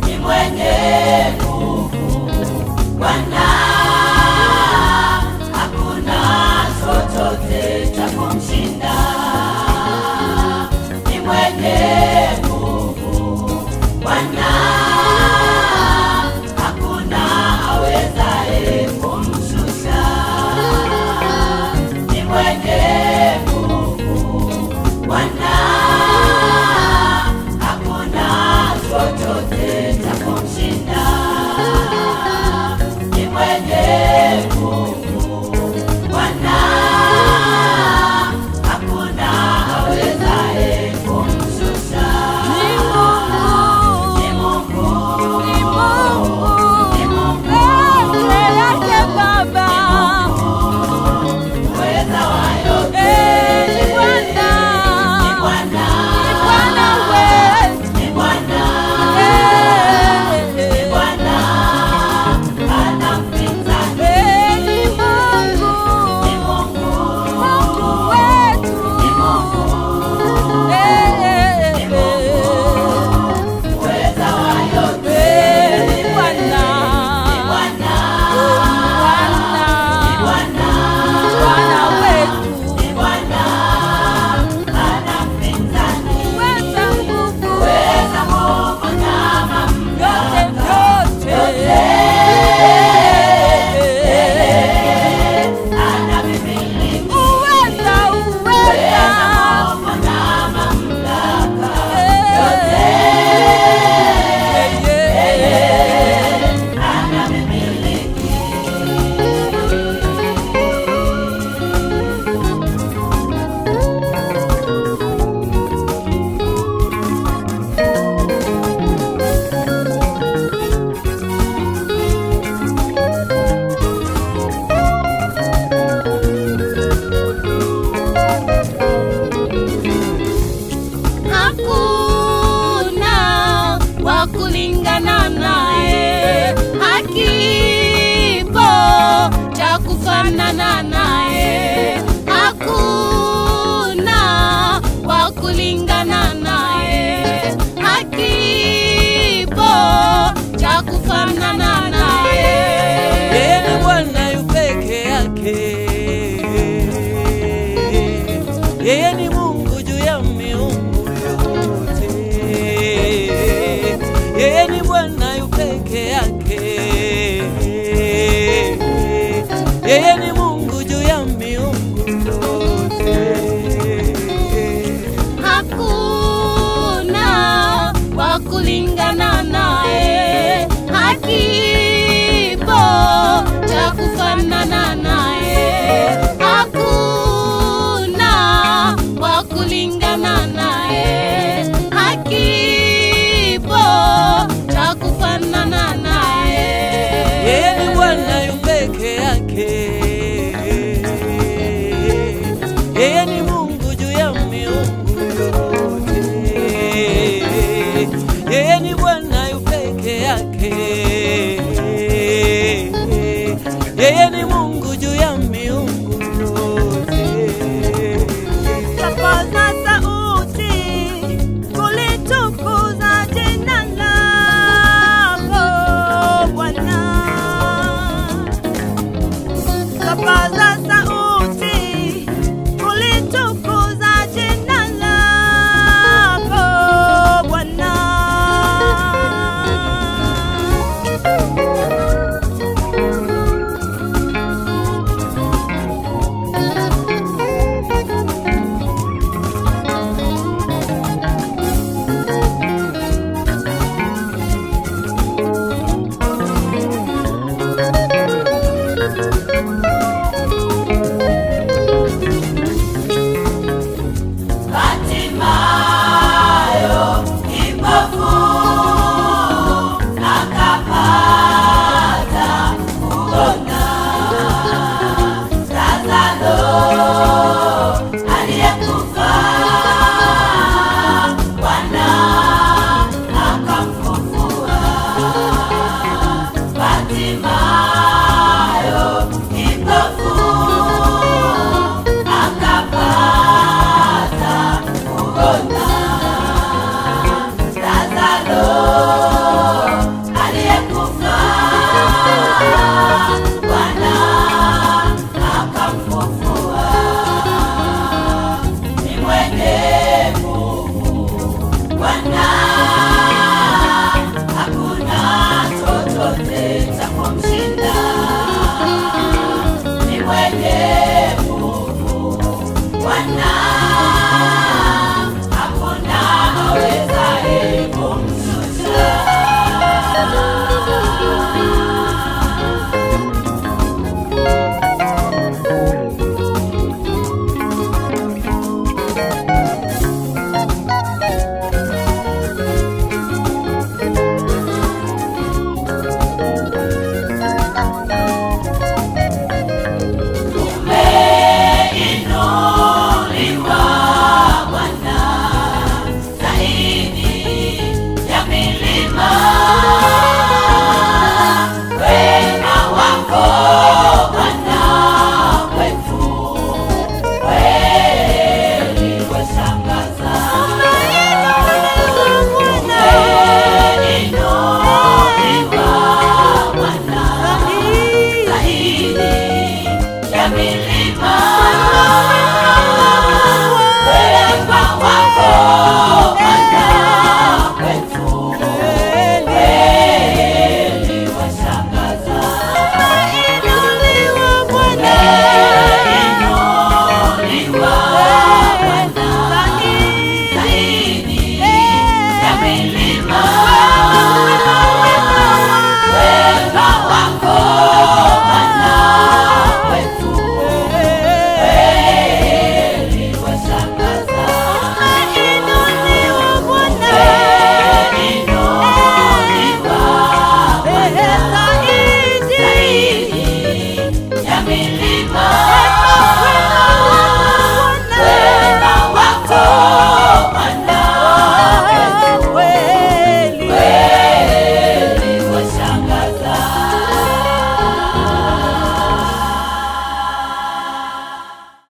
Ni mwenye nguvu Bwana, hakuna chochote cha kumshinda. Ni mwenye nguvu Bwana, hakuna awezaye kumshusha. Ni mwenye nguvu Bwana, hakuna chochote cha kumshinda. Ni mwenye nguvu Bwana, hakuna awezaye kumshusha. Ni Mungu, ni Mungu, ni Mungu peke yake Baba, uweza wa yote. Ni Bwana, ni Bwana, ni Bwana wetu, ni Bwana, ni Bwana, hana mpinzani. Ni Mungu, ni Mungu, Mungu wetu, ni Mungu, ni Mungu, uweza wa yote. Ni Bwana, ni Bwana, ni Bwana, Bwana wetu, ni Bwana, hana mpinzani. Uweza nguvu, uweza nguvu na mamlaka yote, anamiliki. Uweza nguvu na mamlaka yote, anamiliki. Hakuna wa kulingana naye, hakipo cha kufanana naye. Hakuna wa kulingana naye, hakipo cha kufanana naye. Yeye ni Bwana yu peke yake. Yeye ni Mungu juu ya miungu yote. Yeye ni Bwana yu peke yake. Yeye ni Mungu juu ya miungu yote. Hakuna wa kulingana naye, hakipo cha kufanana naye. Hakuna wa kulingana naye, hakipo cha kufanana naye. Yeye ni Bwana yu peke yake. Yeye ni Mungu juu ya miungu yote. Yeye ni Bwana yu peke yake. Yeye ni Mungu juu ya miungu yote. Paza sauti milima